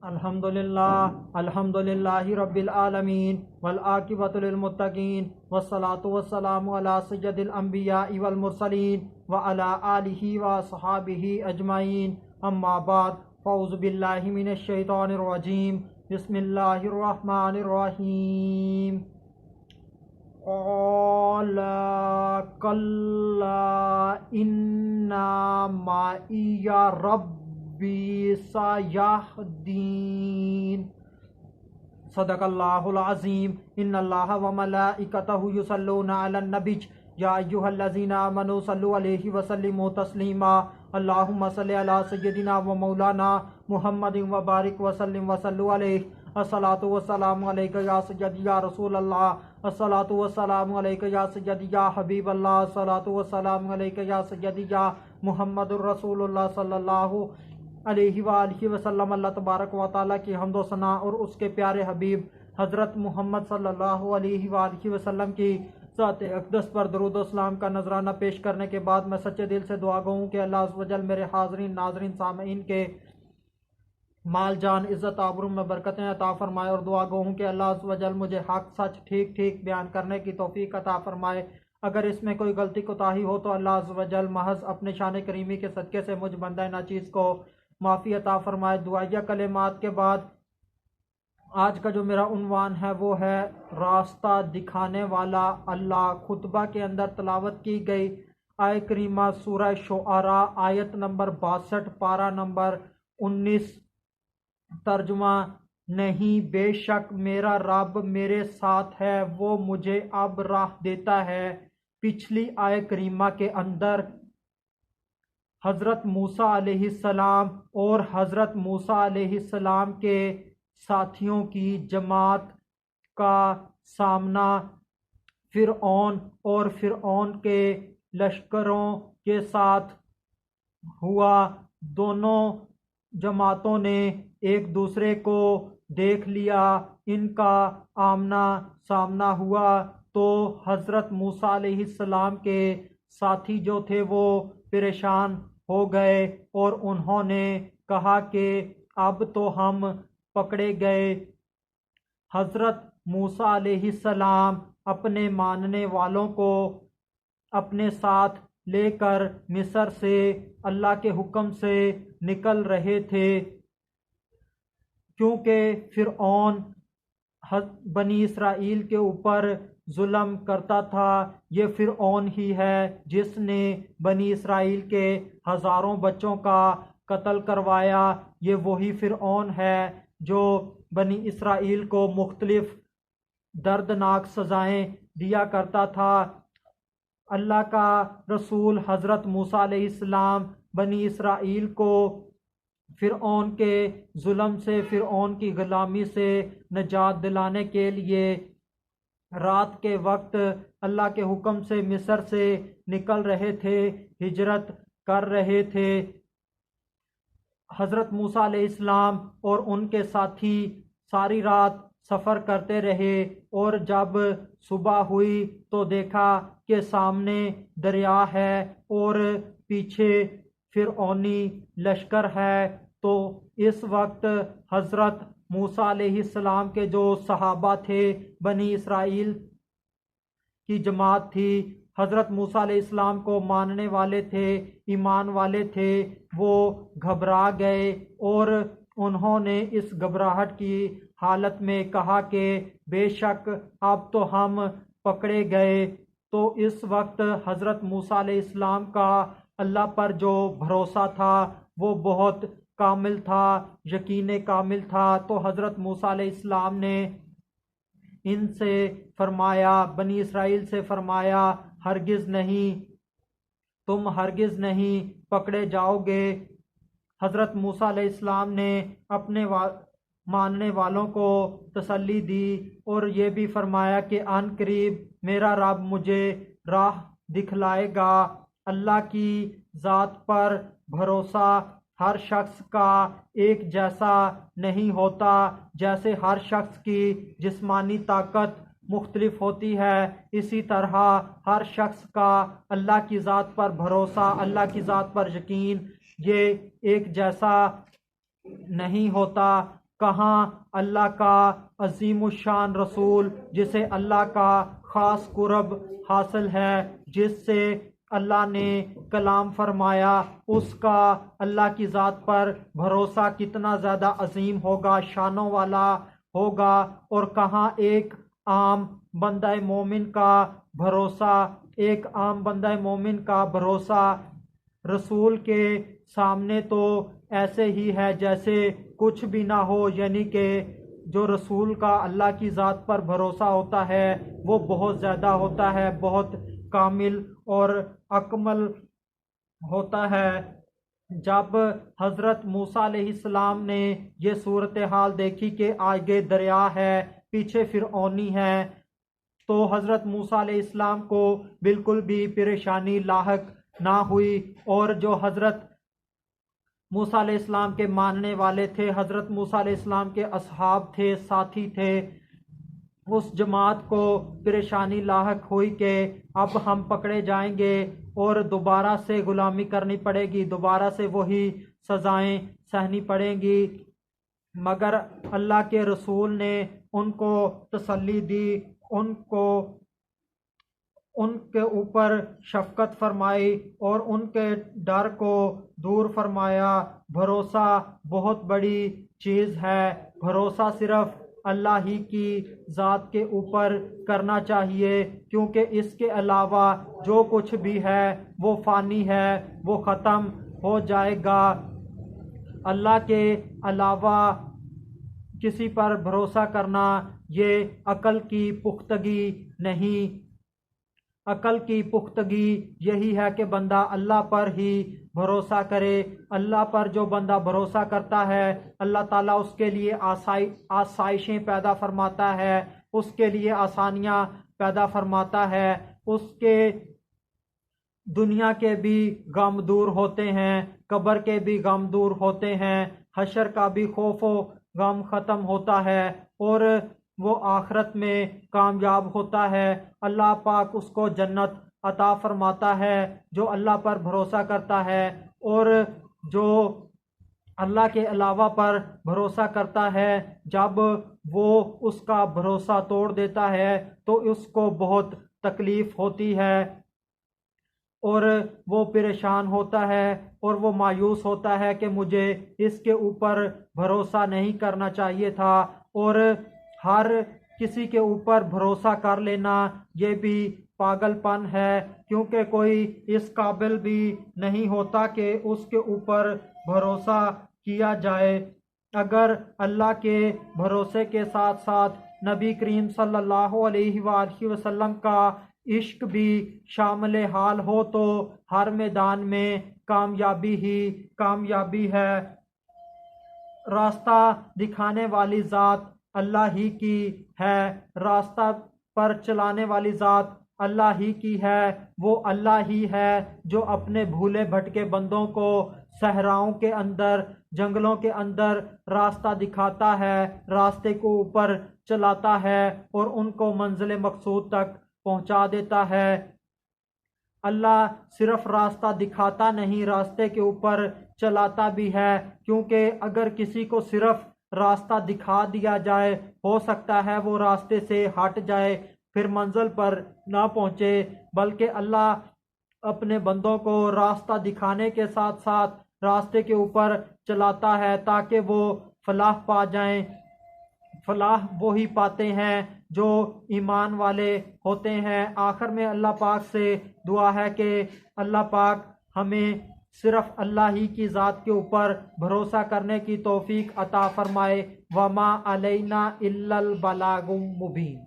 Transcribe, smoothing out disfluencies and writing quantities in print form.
الحمد للہ رب العالمین والعاقبۃ للمتقین والصلاۃ والسلام علی سید الانبیاء والمرسلین وعلی آلہ وصحابہ اجمعین، اما بعد، فاعوذ باللہ من الشیطان الرجیم، بسم اللہ الرحمن الرحیم۔ قال کلا ان معی ربی سیہدین۔ صدق اللہ العظیم۔ ان اللہ وملائکتہ یصلون علی النبی یا ایھا الذین آمنوا صلوا علیہ وسلموا تسلیما۔ اللہم صل علی سیدنا و مولانا محمد وبارک وسلم وصلوا علیہ۔ الصلاۃ والسلام علیک یا سیدی یا رسول اللہ، الصلاۃ والسلام علیک یا سیدی یا حبیب اللہ، الصلاۃ والسلام علیک یا سیدی یا محمد الرسول اللہ صلی اللہ علیہ وآلہ وسلم۔ اللہ تبارک و تعالیٰ کی حمد و ثنا اور اس کے پیارے حبیب حضرت محمد صلی اللہ علیہ وآلہ وسلم کی ذات اقدس پر درود و اسلام کا نذرانہ پیش کرنے کے بعد میں سچے دل سے دعا گو ہوں کہ اللہ عز و جل میرے حاضرین ناظرین سامعین کے مال جان عزت آبرو میں برکتیں عطا فرمائے، اور دعا گو ہوں کہ اللہ عز و جل مجھے حق سچ ٹھیک ٹھیک بیان کرنے کی توفیق عطا فرمائے۔ اگر اس میں کوئی غلطی کوتاہی ہو تو اللہ عز و جل محض اپنے شان کریمی کے صدقے سے مجھ بندہ ناچیز کو معافی عطا فرمائے۔ دعائیہ کلمات کے بعد آج کا جو میرا عنوان ہے وہ ہے راستہ دکھانے والا اللہ۔ خطبہ کے اندر تلاوت کی گئی آیہ کریمہ سورہ شعراء آیت نمبر 62 پارہ نمبر 19۔ ترجمہ: نہیں، بے شک میرا رب میرے ساتھ ہے، وہ مجھے اب راہ دیتا ہے۔ پچھلی آیہ کریمہ کے اندر حضرت موسیٰ علیہ السلام اور حضرت موسیٰ علیہ السلام کے ساتھیوں کی جماعت کا سامنا فرعون اور فرعون کے لشکروں کے ساتھ ہوا۔ دونوں جماعتوں نے ایک دوسرے کو دیکھ لیا، ان کا آمنا سامنا ہوا، تو حضرت موسیٰ علیہ السلام کے ساتھی جو تھے وہ پریشان ہو گئے اور انہوں نے کہا کہ اب تو ہم پکڑے گئے۔ حضرت موسیٰ علیہ السلام اپنے ماننے والوں کو اپنے ساتھ لے کر مصر سے اللہ کے حکم سے نکل رہے تھے، کیونکہ فرعون بنی اسرائیل کے اوپر ظلم کرتا تھا۔ یہ فرعون ہی ہے جس نے بنی اسرائیل کے ہزاروں بچوں کا قتل کروایا۔ یہ وہی فرعون ہے جو بنی اسرائیل کو مختلف دردناک سزائیں دیا کرتا تھا۔ اللہ کا رسول حضرت موسیٰ علیہ السلام بنی اسرائیل کو فرعون کے ظلم سے، فرعون کی غلامی سے نجات دلانے کے لیے رات کے وقت اللہ کے حکم سے مصر سے نکل رہے تھے، ہجرت کر رہے تھے۔ حضرت موسیٰ علیہ السلام اور ان کے ساتھی ساری رات سفر کرتے رہے، اور جب صبح ہوئی تو دیکھا کہ سامنے دریا ہے اور پیچھے فرعونی لشکر ہے۔ تو اس وقت حضرت موسیٰ علیہ السلام کے جو صحابہ تھے، بنی اسرائیل کی جماعت تھی، حضرت موسیٰ علیہ السلام کو ماننے والے تھے، ایمان والے تھے، وہ گھبرا گئے، اور انہوں نے اس گھبراہٹ کی حالت میں کہا کہ بے شک اب تو ہم پکڑے گئے۔ تو اس وقت حضرت موسیٰ علیہ السلام کا اللہ پر جو بھروسہ تھا وہ بہت کامل تھا، یقین کامل تھا۔ تو حضرت موسیٰ علیہ السلام نے ان سے فرمایا، بنی اسرائیل سے فرمایا، ہرگز نہیں، تم ہرگز نہیں پکڑے جاؤ گے۔ حضرت موسیٰ علیہ السلام نے اپنے ماننے والوں کو تسلی دی اور یہ بھی فرمایا کہ عن قریب میرا رب مجھے راہ دکھلائے گا۔ اللہ کی ذات پر بھروسہ ہر شخص کا ایک جیسا نہیں ہوتا، جیسے ہر شخص کی جسمانی طاقت مختلف ہوتی ہے، اسی طرح ہر شخص کا اللہ کی ذات پر بھروسہ، اللہ کی ذات پر یقین یہ ایک جیسا نہیں ہوتا۔ کہاں اللہ کا عظیم الشان رسول جسے اللہ کا خاص قرب حاصل ہے، جس سے اللہ نے کلام فرمایا، اس کا اللہ کی ذات پر بھروسہ کتنا زیادہ عظیم ہوگا، شانوں والا ہوگا، اور کہاں ایک عام بندہ مومن کا بھروسہ، ایک عام بندہ مومن کا بھروسہ رسول کے سامنے تو ایسے ہی ہے جیسے کچھ بھی نہ ہو، یعنی کہ جو رسول کا اللہ کی ذات پر بھروسہ ہوتا ہے وہ بہت زیادہ ہوتا ہے، بہت کامل اور اکمل ہوتا ہے۔ جب حضرت موسیٰ علیہ السلام نے یہ صورتحال دیکھی کہ آگے دریا ہے، پیچھے فرعونی ہے، تو حضرت موسیٰ علیہ السلام کو بالکل بھی پریشانی لاحق نہ ہوئی، اور جو حضرت موسیٰ علیہ السلام کے ماننے والے تھے، حضرت موسیٰ علیہ السلام کے اصحاب تھے، ساتھی تھے، اس جماعت کو پریشانی لاحق ہوئی کہ اب ہم پکڑے جائیں گے اور دوبارہ سے غلامی کرنی پڑے گی، دوبارہ سے وہی سزائیں سہنی پڑیں گی، مگر اللہ کے رسول نے ان کو تسلی دی، ان کے اوپر شفقت فرمائی اور ان کے ڈر کو دور فرمایا۔ بھروسہ بہت بڑی چیز ہے، بھروسہ صرف اللہ ہی کی ذات کے اوپر کرنا چاہیے، کیونکہ اس کے علاوہ جو کچھ بھی ہے وہ فانی ہے، وہ ختم ہو جائے گا۔ اللہ کے علاوہ کسی پر بھروسہ کرنا یہ عقل کی پختگی نہیں، عقل کی پختگی یہی ہے کہ بندہ اللہ پر ہی بھروسہ کرے۔ اللہ پر جو بندہ بھروسہ کرتا ہے اللہ تعالیٰ اس کے لیے آسائشیں پیدا فرماتا ہے، اس کے لیے آسانیاں پیدا فرماتا ہے، اس کے دنیا کے بھی غم دور ہوتے ہیں، قبر کے بھی غم دور ہوتے ہیں، حشر کا بھی خوف و غم ختم ہوتا ہے، اور وہ آخرت میں کامیاب ہوتا ہے۔ اللہ پاک اس کو جنت عطا فرماتا ہے جو اللہ پر بھروسہ کرتا ہے، اور جو اللہ کے علاوہ پر بھروسہ کرتا ہے جب وہ اس کا بھروسہ توڑ دیتا ہے تو اس کو بہت تکلیف ہوتی ہے، اور وہ پریشان ہوتا ہے اور وہ مایوس ہوتا ہے کہ مجھے اس کے اوپر بھروسہ نہیں کرنا چاہیے تھا۔ اور ہر کسی کے اوپر بھروسہ کر لینا یہ بھی پاگل پن ہے، کیونکہ کوئی اس قابل بھی نہیں ہوتا کہ اس کے اوپر بھروسہ کیا جائے۔ اگر اللہ کے بھروسے کے ساتھ ساتھ نبی کریم صلی اللہ علیہ وآلہ وسلم کا عشق بھی شامل حال ہو تو ہر میدان میں کامیابی ہی کامیابی ہے۔ راستہ دکھانے والی ذات اللہ ہی کی ہے، راستہ پر چلانے والی ذات اللہ ہی کی ہے، وہ اللہ ہی ہے جو اپنے بھولے بھٹکے بندوں کو صحراؤں کے اندر، جنگلوں کے اندر راستہ دکھاتا ہے، راستے کو اوپر چلاتا ہے اور ان کو منزل مقصود تک پہنچا دیتا ہے۔ اللہ صرف راستہ دکھاتا نہیں، راستے کے اوپر چلاتا بھی ہے، کیونکہ اگر کسی کو صرف راستہ دکھا دیا جائے ہو سکتا ہے وہ راستے سے ہٹ جائے، پھر منزل پر نہ پہنچے، بلکہ اللہ اپنے بندوں کو راستہ دکھانے کے ساتھ ساتھ راستے کے اوپر چلاتا ہے تاکہ وہ فلاح پا جائیں۔ فلاح وہی پاتے ہیں جو ایمان والے ہوتے ہیں۔ آخر میں اللہ پاک سے دعا ہے کہ اللہ پاک ہمیں صرف اللہ ہی کی ذات کے اوپر بھروسہ کرنے کی توفیق عطا فرمائے۔ وما علینا الا البلاغ المبین۔